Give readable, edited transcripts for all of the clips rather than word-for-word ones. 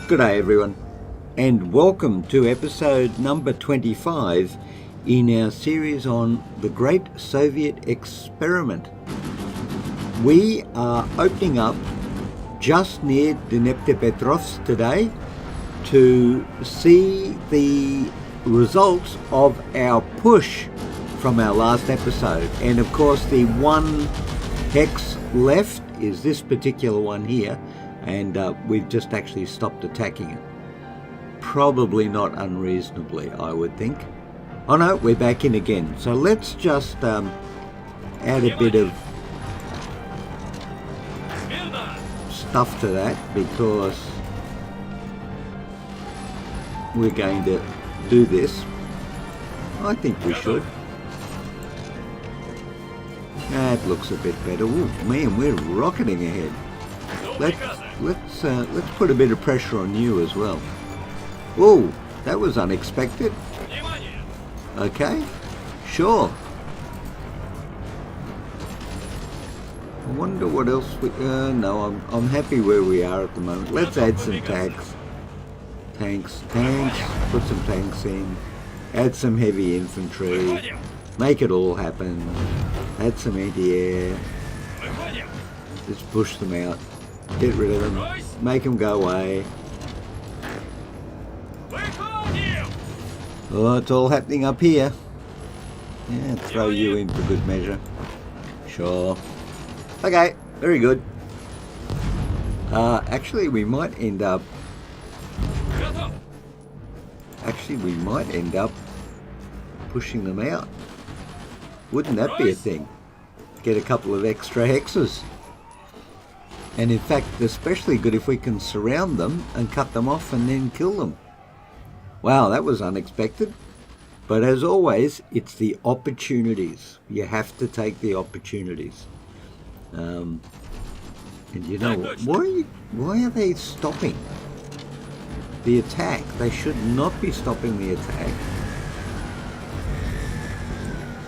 G'day everyone, and welcome to episode number 25 in our series on the Great Soviet Experiment. We are opening up just near Dnepropetrovsk today to see the results of our push from our last episode. And of course the one hex left is this particular one here, and we've just actually stopped attacking it. Probably not unreasonably, I would think. Oh no, we're back in again. So let's just add a bit of stuff to that, because we're going to do this. I think we should. That looks a bit better. Ooh, man, we're rocketing ahead. Let's put a bit of pressure on you as well. Oh, that was unexpected. Okay, sure. I wonder what else we... no, I'm happy where we are at the moment. Let's add some tanks. Tanks. Put some tanks in. Add some heavy infantry. Make it all happen. Add some anti-air. Just push them out. Get rid of them. Make them go away. Oh, it's all happening up here. Yeah, throw you in for good measure. Sure. Okay, very good. Actually, we might end up pushing them out. Wouldn't that be a thing? Get a couple of extra hexes. And in fact, especially good if we can surround them and cut them off and then kill them. Wow, that was unexpected. But as always, it's the opportunities. You have to take the opportunities. And you know what? Why are they stopping the attack? They should not be stopping the attack.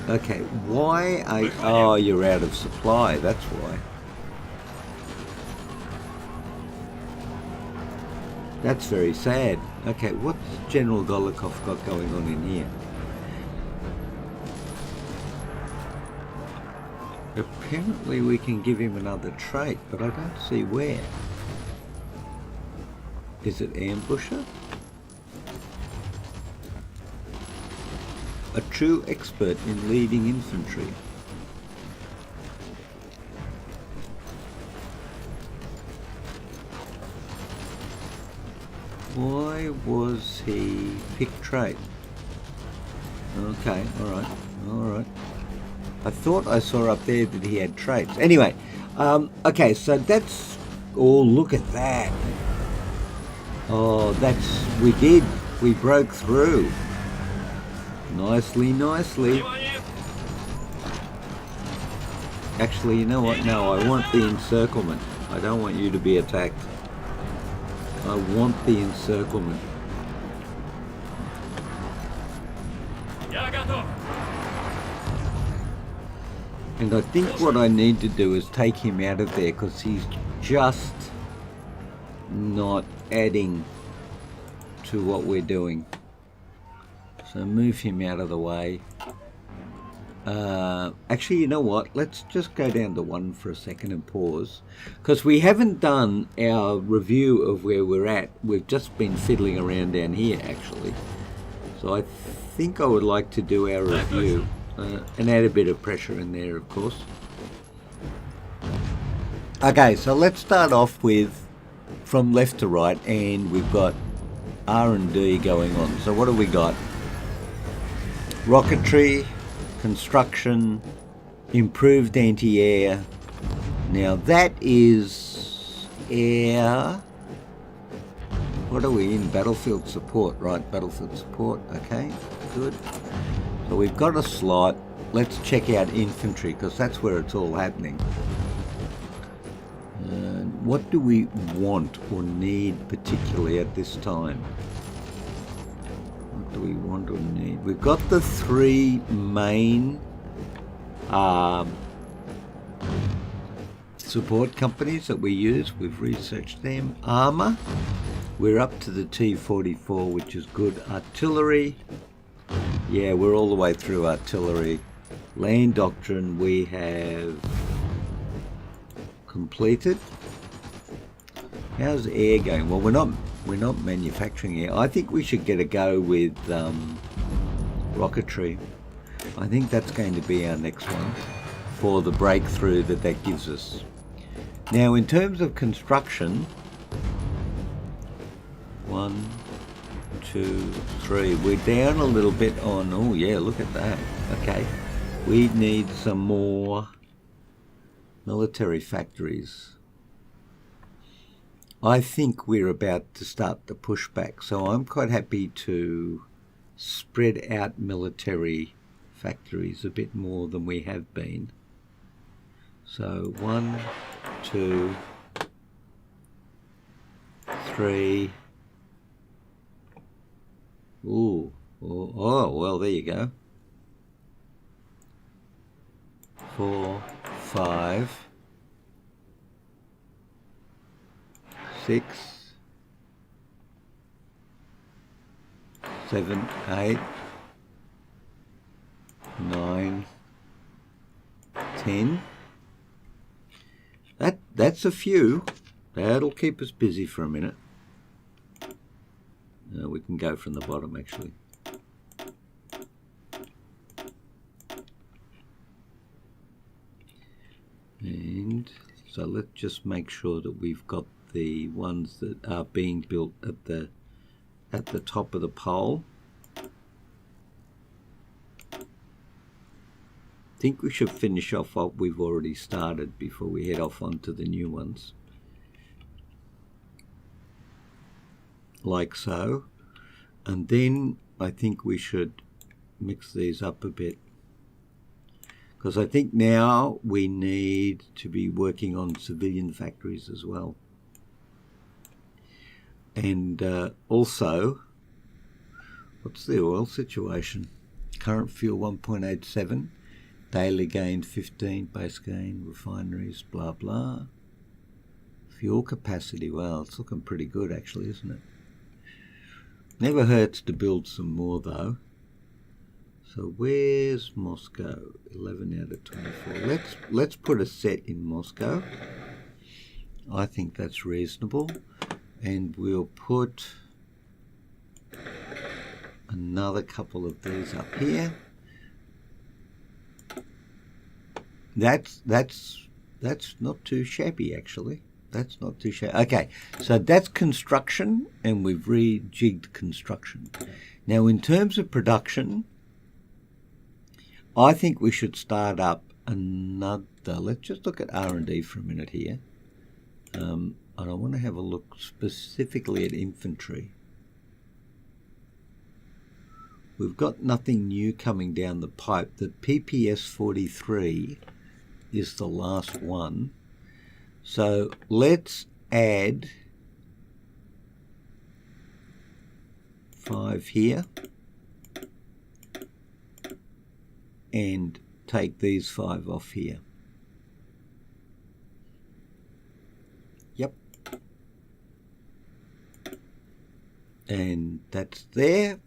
Okay, why are... Oh, you're out of supply, that's why. That's very sad. Okay, what's General Golikov got going on in here? Apparently we can give him another trait, but I don't see where. Is it ambusher? A true expert in leading infantry. Why was he picked trait? Okay, alright. I thought I saw up there that he had traits. Anyway, okay, so that's... Oh, look at that. Oh, we broke through. Nicely. Actually, you know what? No, I want the encirclement. I don't want you to be attacked. I want the encirclement. And I think what I need to do is take him out of there, because he's just not adding to what we're doing. So move him out of the way. Actually, you know what? Let's just go down to 1 for a second and pause, because we haven't done our review of where we're at. We've just been fiddling around down here, actually. So I think I would like to do our review and add a bit of pressure in there, of course. Okay, so let's start off with from left to right, and we've got R&D going on. So what have we got? Rocketry, construction, improved anti-air. Now that is air. What are we in? Battlefield support, right? Battlefield support. Okay, good. So we've got a slot. Let's check out infantry, because that's where it's all happening. What do we want or need particularly at this time? What do we want or need? We've got the 3 main support companies that we use. We've researched them. Armour. We're up to the T-44, which is good. Artillery. Yeah, we're all the way through artillery. Land doctrine we have completed. How's air going? Well, we're not manufacturing air. I think we should get a go with rocketry. I think that's going to be our next one for the breakthrough that gives us. Now, in terms of construction, 1, 2, 3. We're down a little bit on. Oh yeah, look at that. Okay, we need some more military factories. I think we're about to start the pushback, so I'm quite happy to spread out military factories a bit more than we have been. So 1, 2, 3. Ooh, oh, well, there you go. 4, 5, 6, 7, 8, 9, 10. That's a few. That'll keep us busy for a minute. We can go from the bottom, actually. And so let's just make sure that we've got the ones that are being built at the top of the pole. I think we should finish off what we've already started before we head off onto the new ones. Like so. And then I think we should mix these up a bit, because I think now we need to be working on civilian factories as well. And also, what's the oil situation? Current fuel 1.87, daily gain 15, base gain, refineries, blah blah. Fuel capacity, well, it's looking pretty good actually, isn't it? Never hurts to build some more though. So where's Moscow? 11 out of 24. Let's put a set in Moscow. I think that's reasonable. And we'll put another couple of these up here. That's not too shabby actually. That's not too shabby. Okay, so that's construction, and we've rejigged construction. Now, in terms of production, I think we should start up another. Let's just look at R&D for a minute here. And I want to have a look specifically at infantry. We've got nothing new coming down the pipe. The PPS 43 is the last one. So let's add 5 here and take these 5 off here. Yep. And that's there.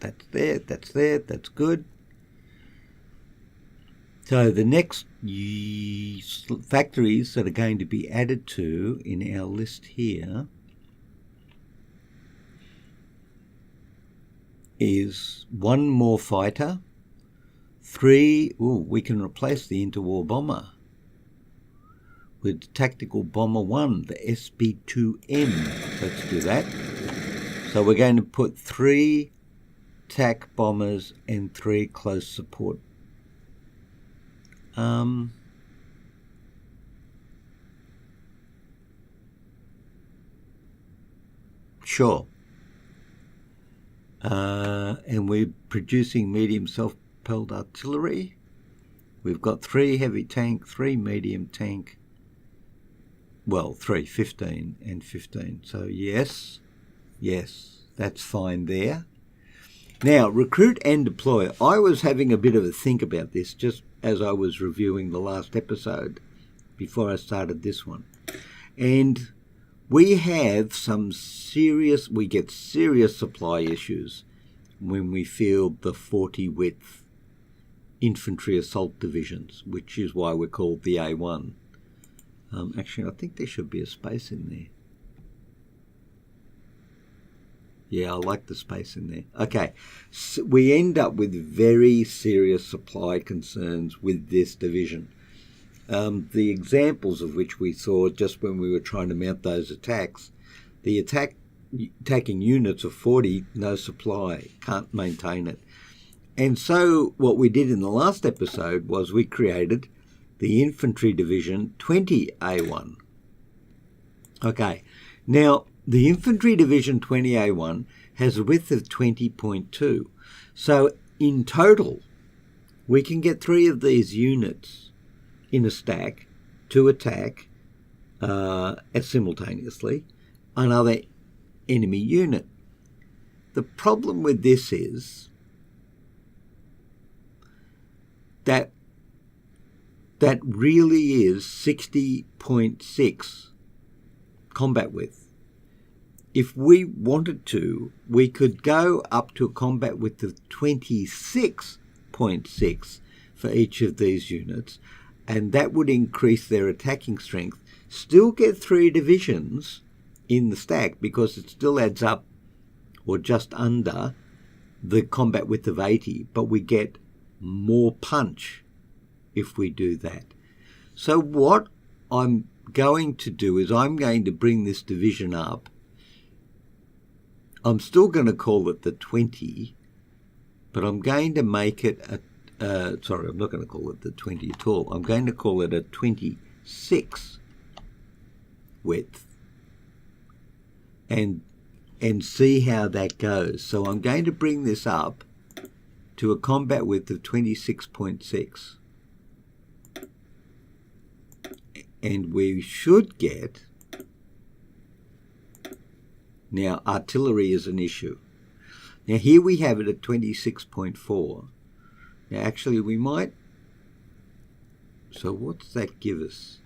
That's there. That's there. That's good. So the next factories that are going to be added to in our list here is 1 more fighter, 3, we can replace the interwar bomber with tactical bomber 1, the SB2M. Let's do that. So we're going to put 3 TAC bombers and 3 close support. Sure. And we're producing medium self-propelled artillery. We've got 3 heavy tank, 3 medium tank. Well, 3, 15 and 15. So yes, that's fine there. Now, recruit and deploy. I was having a bit of a think about this just as I was reviewing the last episode before I started this one. And we have we get serious supply issues when we field the 40 width infantry assault divisions, which is why we're called the A1. Actually, I think there should be a space in there. Yeah, I like the space in there. Okay, so we end up with very serious supply concerns with this division. The examples of which we saw just when we were trying to mount those attacks, the attacking units of 40, no supply, can't maintain it. And so what we did in the last episode was we created the Infantry Division 20A1. Okay, now the Infantry Division 20A1 has a width of 20.2. So in total, we can get 3 of these units in a stack to attack simultaneously another enemy unit. The problem with this is that really is 60.6 combat width. If we wanted to, we could go up to a combat width of 26.6 for each of these units, and that would increase their attacking strength, still get 3 divisions in the stack because it still adds up or just under the combat width of 80, but we get more punch if we do that. So what I'm going to do is I'm going to bring this division up. I'm still going to call it the 20, but I'm going to make it sorry, I'm not going to call it the 20 at all. I'm going to call it a 26 width and see how that goes. So I'm going to bring this up to a combat width of 26.6. And we should get, now artillery is an issue. Now here we have it at 26.4. Now actually we might, so what's that give us?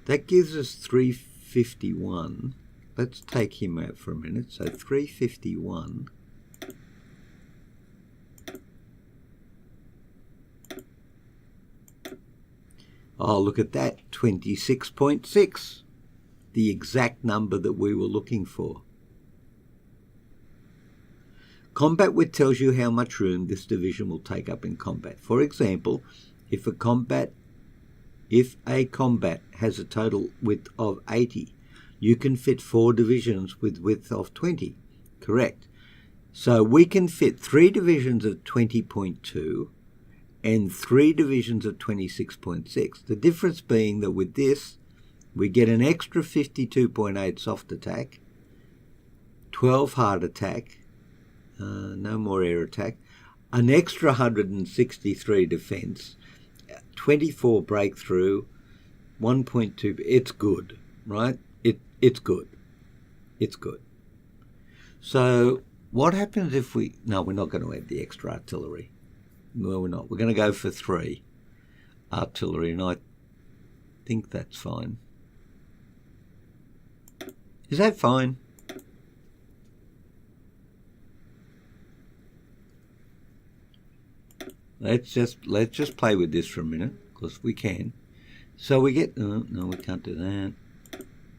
That gives us 351. Let's take him out for a minute. So 351. Oh, look at that, 26.6, the exact number that we were looking for. Combat width tells you how much room this division will take up in combat. For example, if a combat has a total width of 80, you can fit 4 divisions with width of 20. Correct. So we can fit 3 divisions of 20.2 and 3 divisions of 26.6. The difference being that with this, we get an extra 52.8 soft attack, 12 hard attack, no more air attack, an extra 163 defense, 24 breakthrough, 1.2. It's good, right? It's good. It's good. So what happens if no, we're not going to add the extra artillery. No, we're not. We're going to go for 3 artillery, and I think that's fine. Is that fine? Let's just play with this for a minute, because we can. So we get, no, we can't do that.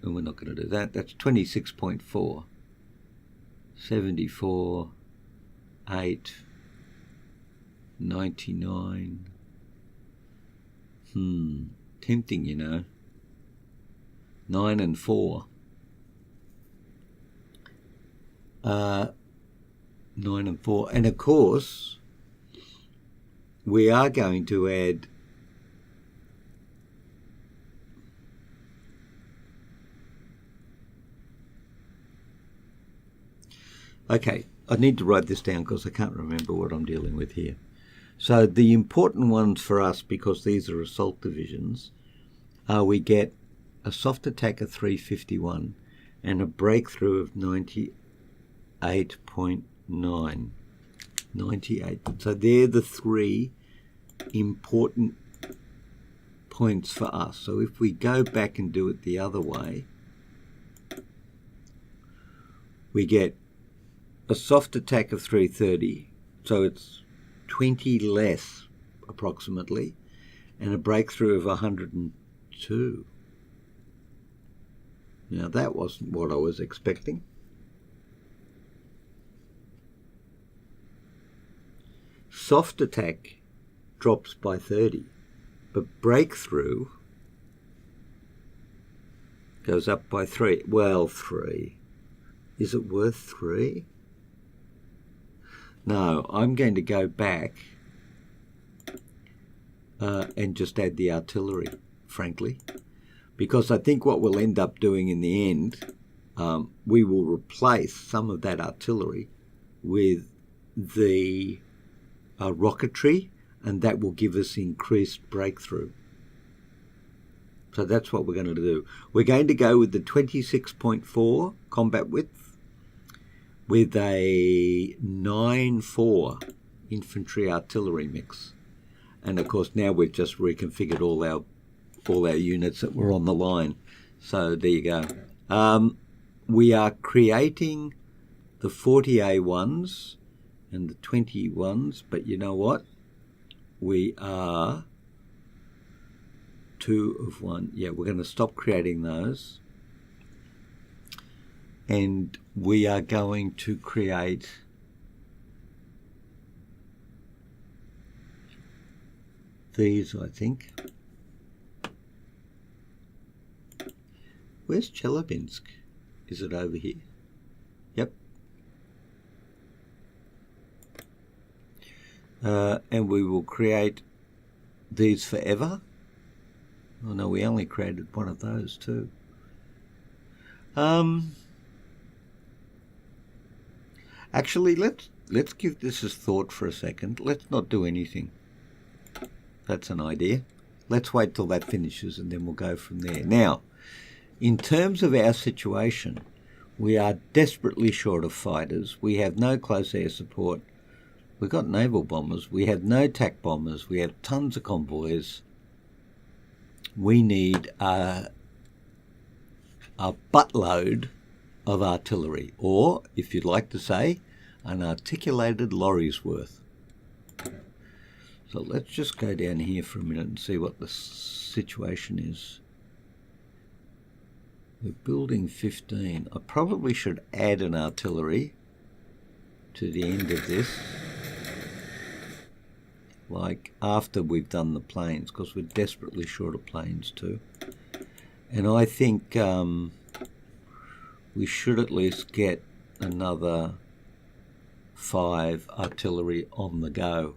And we're not going to do that. That's 26.4. 74, 8, 99. Tempting, you know. 9 and 4. 9 and 4. And of course, we are going to add okay, I need to write this down because I can't remember what I'm dealing with here. So the important ones for us, because these are assault divisions, we get a soft attack of 351 and a breakthrough of 98.9. 98. So they're the 3 important points for us. So if we go back and do it the other way, we get a soft attack of 330, so it's 20 less approximately, and a breakthrough of 102. Now that wasn't what I was expecting. Soft attack drops by 30, but breakthrough goes up by 3. Well, 3. Is it worth 3? No, I'm going to go back and just add the artillery, frankly, because I think what we'll end up doing in the end, we will replace some of that artillery with the rocketry, and that will give us increased breakthrough. So that's what we're going to do. We're going to go with the 26.4 combat width with a 9.4 infantry artillery mix. And of course now we've just reconfigured all our units that were on the line. So there you go. We are creating the 40A1s and the 21s, but you know what? We are 2 of 1. Yeah, we're going to stop creating those. And we are going to create these, I think. Where's Chelyabinsk? Is it over here? Yep. And we will create these forever. Oh no, we only created one of those too. Actually, let's give this a thought for a second. Let's not do anything. That's an idea. Let's wait till that finishes and then we'll go from there. Now, in terms of our situation, we are desperately short of fighters. We have no close air support. We've got naval bombers. We have no TAC bombers. We have tons of convoys. We need a buttload of artillery, or, if you'd like to say, an articulated lorry's worth. So let's just go down here for a minute and see what the situation is. We're building 15. I probably should add an artillery to the end of this, like after we've done the planes, because we're desperately short of planes too. And I think we should at least get another 5 artillery on the go.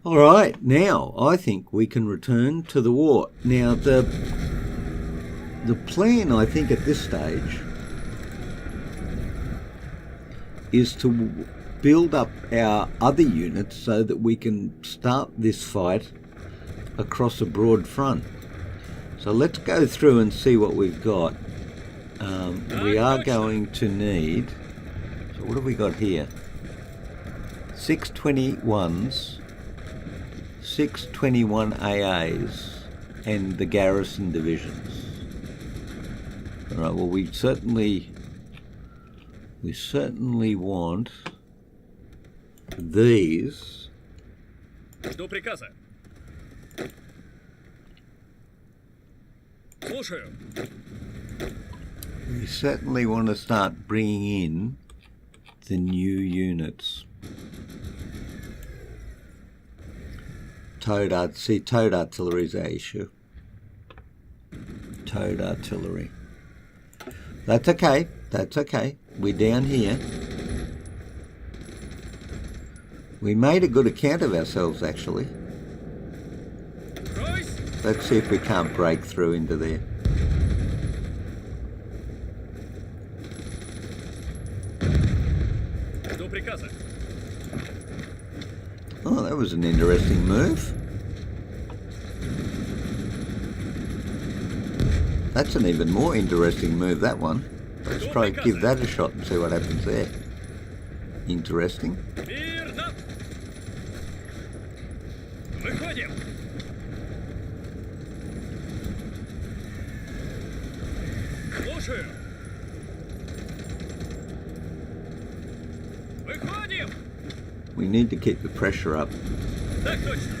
All right, now I think we can return to the war. Now the plan, I think, at this stage is to build up our other units so that we can start this fight across a broad front. So let's go through and see what we've got. We are going to need, so what have we got here? 621s, 621 AAs, and the garrison divisions. All right, well, we certainly want these. Жду приказа. Слушаю. We certainly want to start bringing in the new units. Towed artillery is our issue. Towed artillery. That's okay. That's okay. We're down here. We made a good account of ourselves, actually. Let's see if we can't break through into there. Oh, that was an interesting move. That's an even more interesting move, that one. Let's try to give that a shot and see what happens there. Interesting. need to keep the pressure up. Так точно.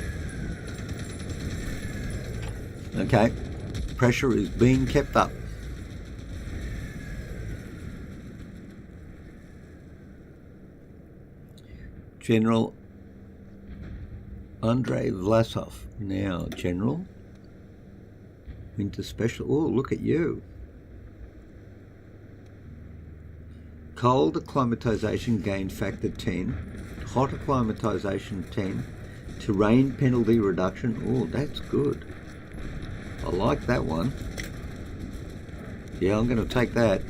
Okay, pressure is being kept up. General Andrei Vlasov. Now, General. Winter Special. Oh, look at you. Cold acclimatization gain factor 10. Hot acclimatization 10. Terrain penalty reduction. Oh, that's good. I like that one. Yeah, I'm going to take that.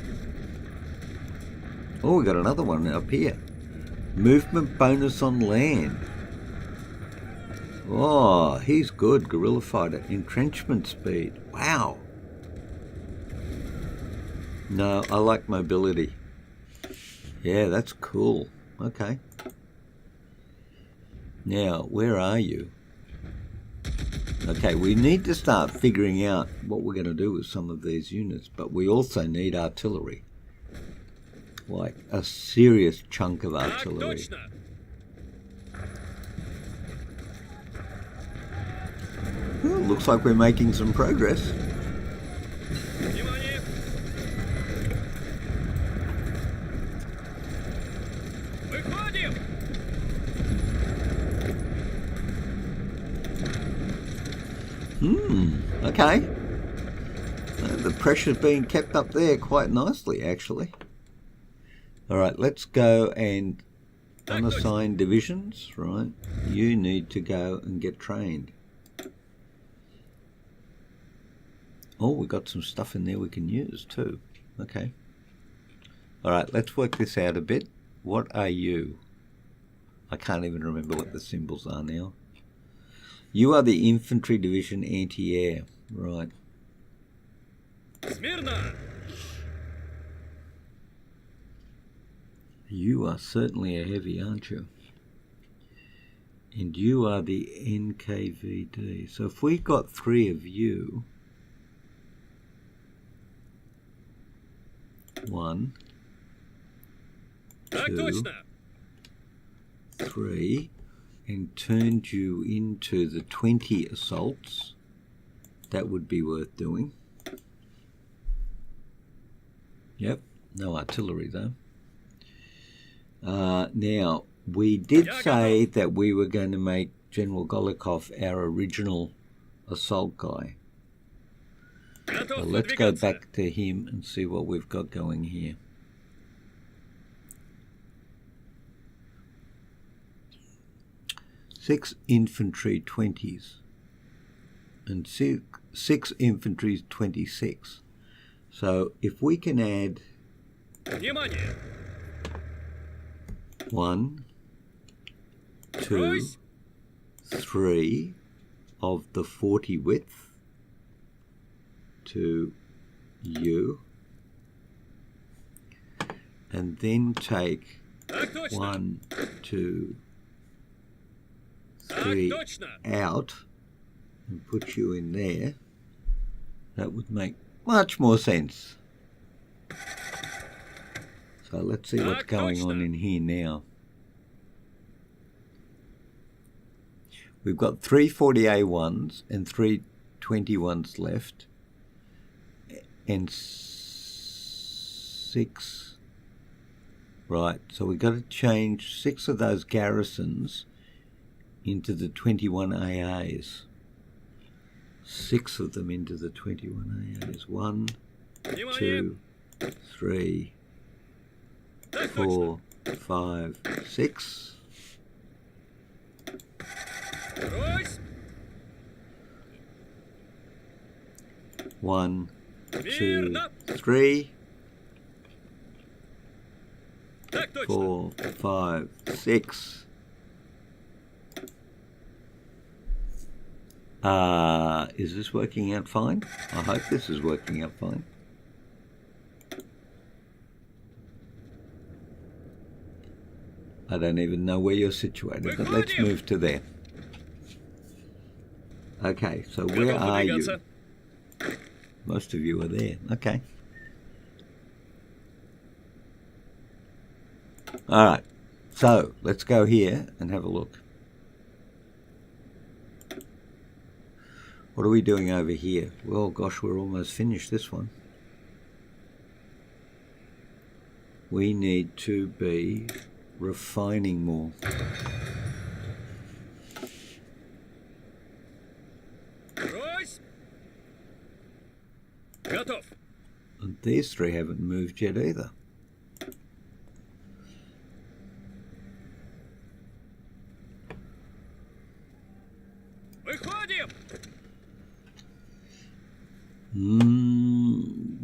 Oh, we got another one up here. Movement bonus on land. Oh, he's good. Guerrilla fighter. Entrenchment speed. Wow. No, I like mobility. Yeah, that's cool. Okay. Now, where are you? Okay, we need to start figuring out what we're going to do with some of these units, but we also need artillery. Like a serious chunk of artillery. Well, looks like we're making some progress. Okay. The pressure's being kept up there quite nicely, actually. All right, let's go and unassign divisions, right? You need to go and get trained. Oh, we got some stuff in there we can use too. Okay. All right, let's work this out a bit. What are you? I can't even remember what the symbols are now. You are the infantry division anti-air, right? Смирно. You are certainly a heavy, aren't you? And you are the NKVD. So if we got 3 of you, 1, 2, 3, and turned you into the 20 assaults, that would be worth doing. Yep, no artillery though. Now, we did say that we were going to make General Golikov our original assault guy. So let's go back to him and see what we've got going here. Six infantry 20s and six infantry 26. So if we can add 1, 2, 3 of the 40 width to you, and then take 1, 2, 3 out and put you in there, that would make much more sense. So let's see what's going on in here now. We've got 3 40A1s and 3 21s left, and 6. Right, so we've got to change 6 of those garrisons into the 21 AAs. 6 of them into the 21 AAs. 1, 2, 3, 4, 5, 6. 1, 2, 3, 4, 5, 6. Is this working out fine? I hope this is working out fine. I don't even know where you're situated, but let's move to there. Okay, so where are you? Most of you are there. Okay. All right. So let's go here and have a look. What are we doing over here? Well, gosh, we're almost finished this one. We need to be refining more. Брось! Готов. And these three haven't moved yet either. Выходим!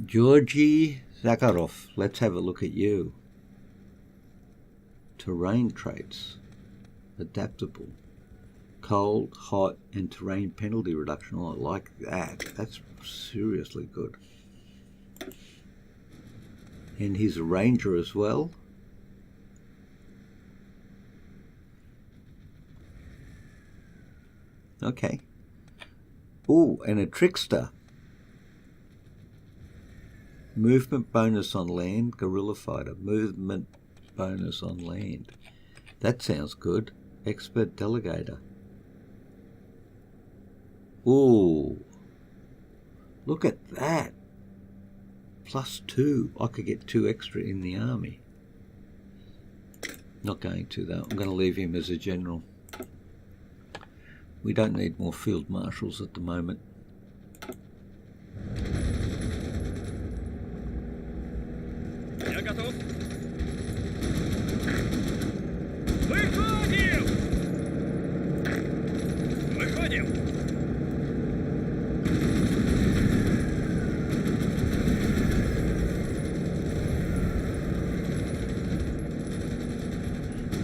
Georgie Zakharov, let's have a look at you. Terrain traits, adaptable, cold, hot, and terrain penalty reduction. Oh, I like that. That's seriously good. And he's a ranger as well. Okay. Ooh, and a trickster. Movement bonus on land, guerrilla fighter. Movement bonus on land. That sounds good. Expert delegator. Ooh. Look at that. +2. I could get 2 extra in the army. Not going to though. I'm going to leave him as a general. We don't need more field marshals at the moment. Я готов. Выходим! Выходим!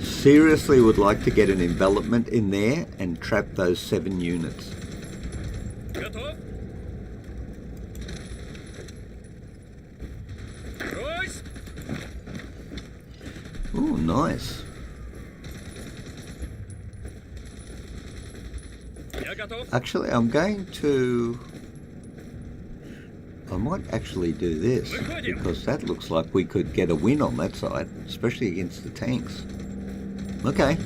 Seriously would like to get an envelopment in there and trap those 7 units. Готов. Брось! Oh, nice. Я готов. Actually, I might actually do this, because that looks like we could get a win on that side, especially against the tanks. Okay.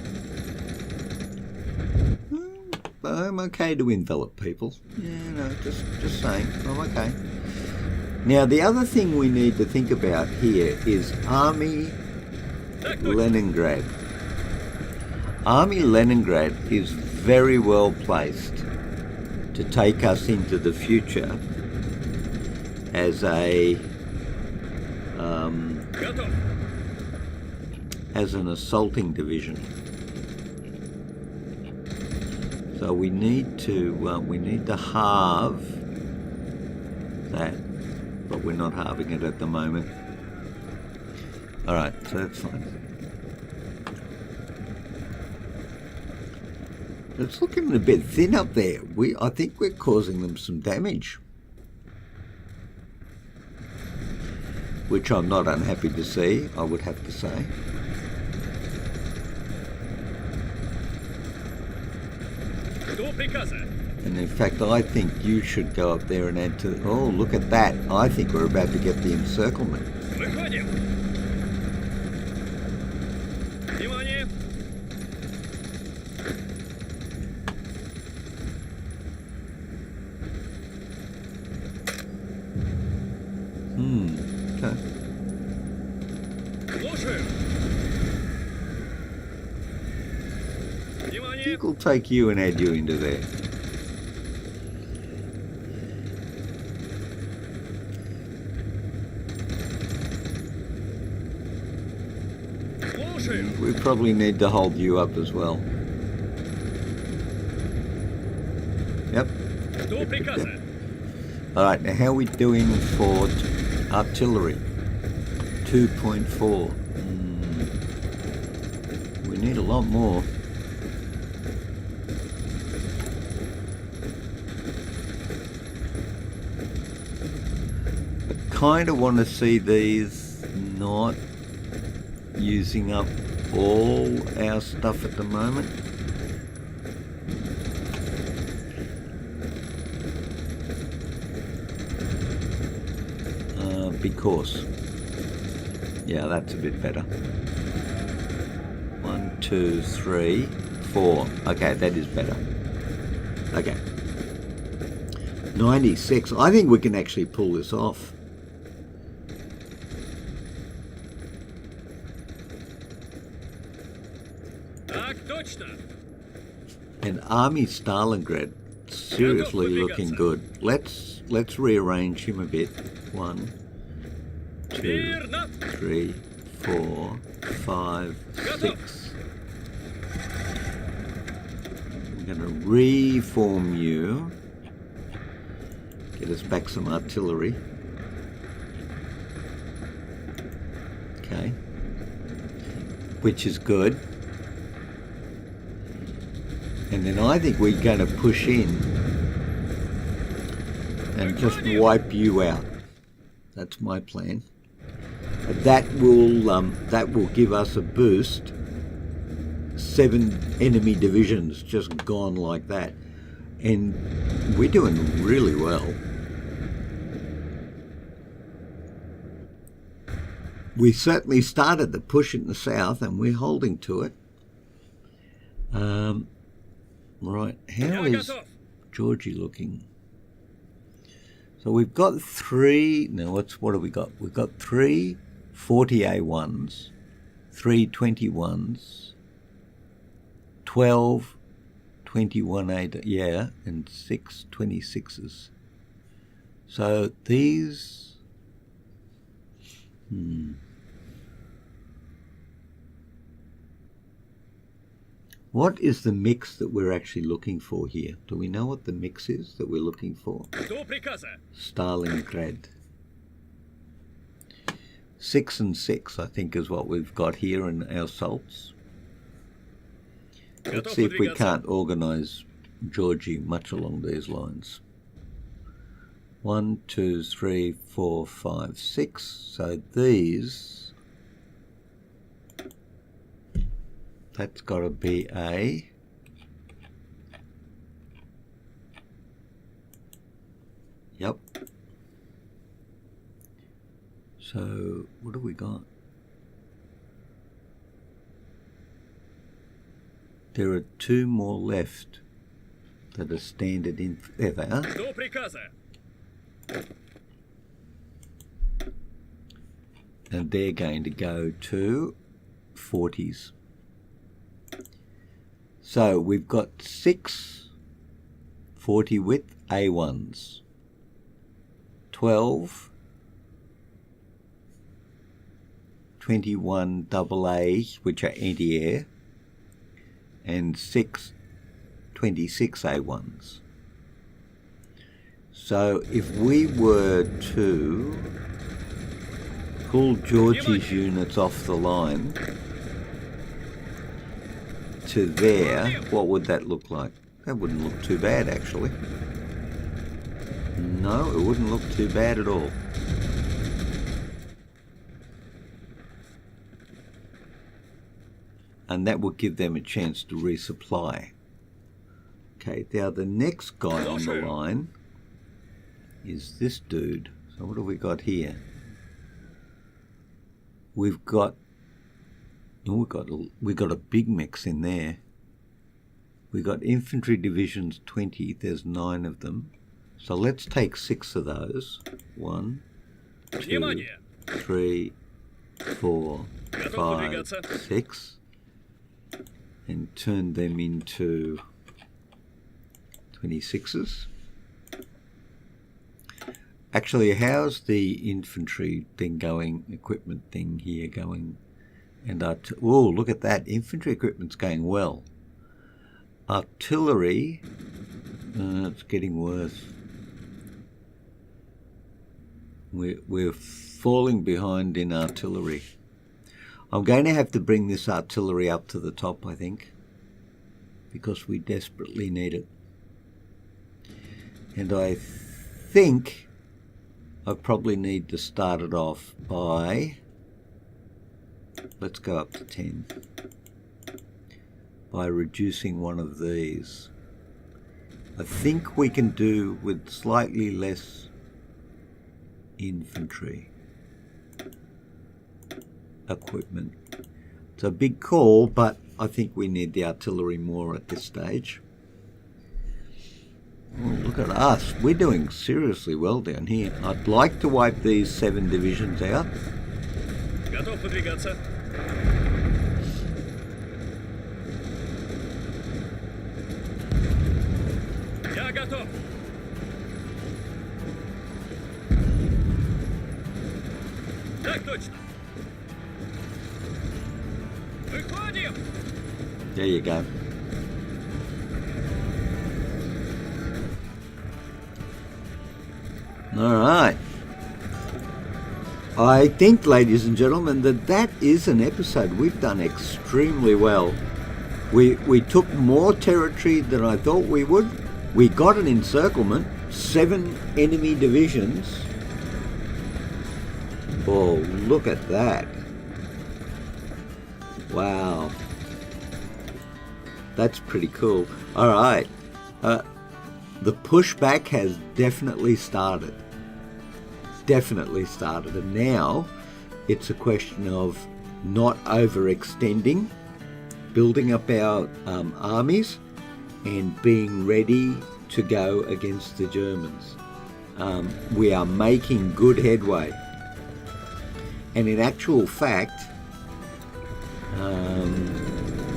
I'm okay to envelop people. Yeah, no, just saying. I'm okay. Now, the other thing we need to think about here is Army Leningrad. Army Leningrad is very well placed to take us into the future as an assaulting division. So we need to halve that, but we're not halving it at the moment. All right, so that's fine. It's looking a bit thin up there. I think we're causing them some damage, which I'm not unhappy to see, I would have to say. And in fact, I think you should go up there and add to... Oh, look at that. I think we're about to get the encirclement. I think we'll take you and add you into there. We probably need to hold you up as well. Yep. Alright, now how are we doing for artillery? 2.4. We need a lot more. I kind of want to see these not using up all our stuff at the moment. Because, yeah, that's a bit better. 2, 3, 4. Okay, that is better. Okay. 96. I think we can actually pull this off. Так точно. And Army Stalingrad seriously looking good. Let's rearrange him a bit. 1, 2, Мирно. 3, 4, 5, 6. We're going to reform you. Get us back some artillery. Okay. Which is good. And then I think we're going to push in and just wipe you out. That's my plan. That will give us a boost. 7 enemy divisions just gone like that. And we're doing really well. We certainly started the push in the south and we're holding to it. Right, how is Georgie looking? So we've got 3, no, what have we got? We've got 3 40A1s, 3 21s, 12 21A, yeah, and 6 26s. So these, what is the mix that we're actually looking for here? Do we know what the mix is that we're looking for? До приказа. Stalingrad. 6 and 6, I think, is what we've got here in our salts. Let's see if we can't organise Georgie much along these lines. 1, 2, 3, 4, 5, 6. So these, that's got to be a yep. So what have we got? There are 2 more left that are standard in. There they are. До приказа. And they're going to go to 40s. So we've got 6 40 width A1s, 12 21 AAs, which are anti-air, and 6 26 A1s. So if we were to pull Georgie's units off the line to there, what would that look like? That wouldn't look too bad, actually. No, it wouldn't look too bad at all. And that would give them a chance to resupply. Okay, now the next guy on the line is this dude. So what have we got here? We've got a big mix in there. We got infantry divisions 20. There's 9 of them. So let's take 6 of those. 1, 2, 3, 4, 5, 6, and turn them into 26s. Actually, how's the infantry thing going, equipment thing here going? And oh, look at that, infantry equipment's going well. Artillery, it's getting worse. We're falling behind in artillery. I'm going to have to bring this artillery up to the top, I think, because we desperately need it. And I think I probably need to start it off by, let's go up to 10, by reducing one of these. I think we can do with slightly less infantry equipment. It's a big call, but I think we need the artillery more at this stage. Oh, look at us. We're doing seriously well down here. I'd like to wipe these 7 divisions out. Готов выдвигаться. Я готов. Так точно. Выходим. There you go. All right. I think, ladies and gentlemen, that is an episode. We've done extremely well. We took more territory than I thought we would. We got an encirclement, 7 enemy divisions. Oh, look at that. Wow. That's pretty cool. All right. The pushback has definitely started. And now it's a question of not overextending, building up our armies, and being ready to go against the Germans. We are making good headway. And in actual fact,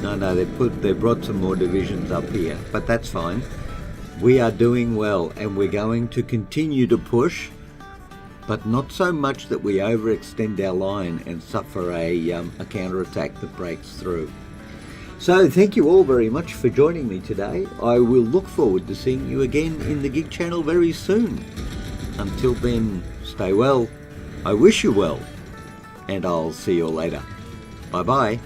no, they brought some more divisions up here, but that's fine. We are doing well, and we're going to continue to push, but not so much that we overextend our line and suffer a counterattack that breaks through. So thank you all very much for joining me today. I will look forward to seeing you again in the Gig Channel very soon. Until then, stay well. I wish you well, and I'll see you all later. Bye-bye.